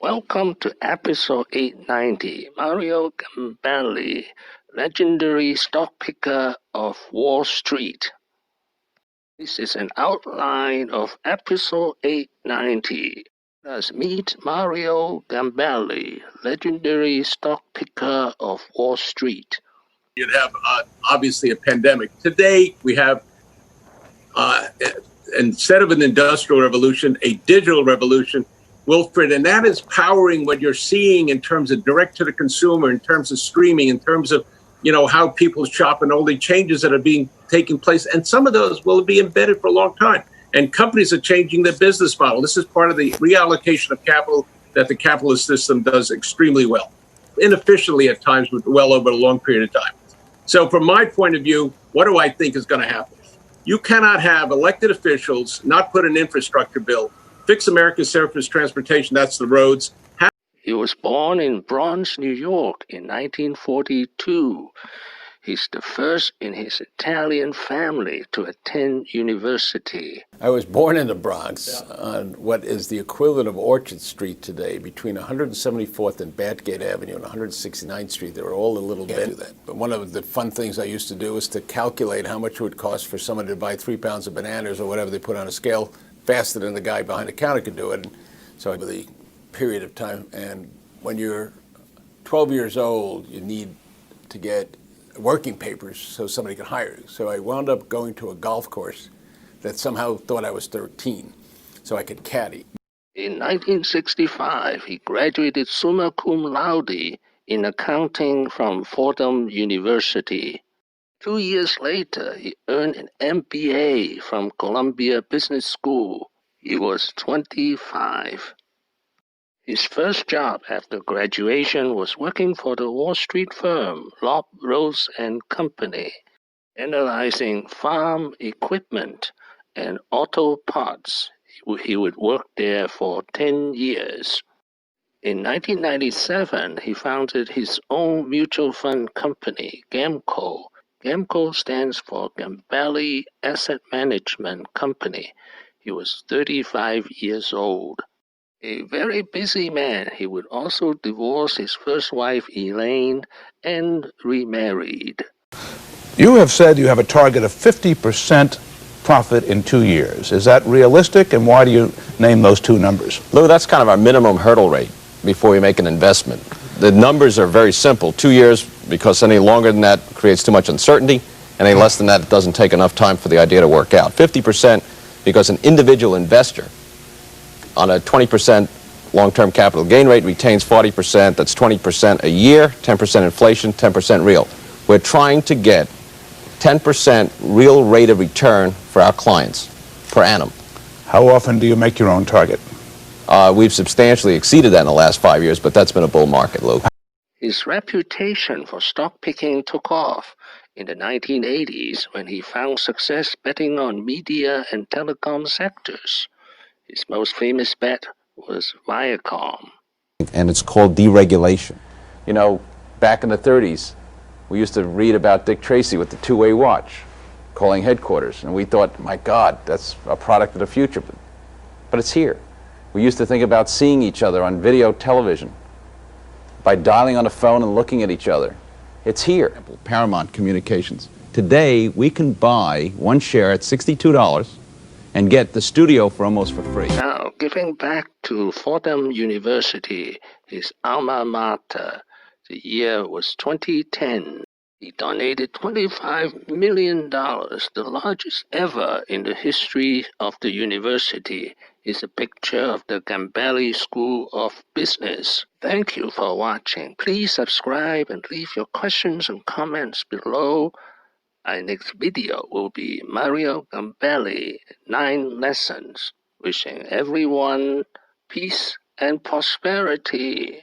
Welcome to episode 890. Mario Gabelli, legendary stock picker of Wall Street. This is an outline of episode 890. Let's meet Mario Gabelli, legendary stock picker of Wall Street. You'd have obviously a pandemic. Today we have instead of an industrial revolution, a digital revolution, Wilfred, and that is powering what you're seeing in terms of direct to the consumer, in terms of streaming, in terms of how people shop and all the changes that are taking place. And some of those will be embedded for a long time. And companies are changing their business model. This is part of the reallocation of capital that the capitalist system does extremely well, inefficiently at times, but well over a long period of time. So from my point of view, what do I think is going to happen? You cannot have elected officials not put an infrastructure bill, fix America's surface transportation, that's the roads. He was born in Bronx, New York in 1942. He's the first in his Italian family to attend university. I was born in the Bronx on what is the equivalent of Orchard Street today, between 174th and Batgate Avenue and 169th Street. They were all a little bit of that. But one of the fun things I used to do was to calculate how much it would cost for someone to buy 3 pounds of bananas or whatever they put on a scale faster than the guy behind the counter could do it. And so over the period of time, and when you're 12 years old, you need to get working papers so somebody can hire you. So I wound up going to a golf course that somehow thought I was 13, so I could caddy. In 1965, he graduated summa cum laude in accounting from Fordham University. 2 years later, he earned an MBA from Columbia Business School. He was 25. His first job after graduation was working for the Wall Street firm Lobb, Rose and Company, analyzing farm equipment and auto parts. He would work there for 10 years. In 1997, he founded his own mutual fund company, GAMCO. GAMCO stands for Gabelli Asset Management Company. He was 35 years old. A very busy man, he would also divorce his first wife, Elaine, and remarried. You have said you have a target of 50% profit in 2 years. Is that realistic, and why do you name those two numbers? Lou, that's kind of our minimum hurdle rate before we make an investment. The numbers are very simple. 2 years, because any longer than that creates too much uncertainty, and any less than that, it doesn't take enough time for the idea to work out. 50% because an individual investor on a 20% long-term capital gain rate retains 40%. That's 20% a year, 10% inflation, 10% real. We're trying to get 10% real rate of return for our clients per annum. How often do you make your own target? We've substantially exceeded that in the last 5 years, but that's been a bull market, Lou. His reputation for stock picking took off in the 1980s when he found success betting on media and telecom sectors. His most famous bet was Viacom. And it's called deregulation. You know, back in the 30s, we used to read about Dick Tracy with the two-way watch, calling headquarters, and we thought, my God, that's a product of the future. But it's here. We used to think about seeing each other on video television by dialing on a phone and looking at each other. It's here. Paramount Communications. Today, we can buy one share at $62 and get the studio for almost for free. Now, giving back to Fordham University, his alma mater, the year was 2010. He donated $25 million, the largest ever in the history of the university. Is a picture of the Gabelli School of Business. Thank you for watching. Please subscribe and leave your questions and comments below. Our next video will be Mario Gabelli, 9 lessons. Wishing everyone peace and prosperity.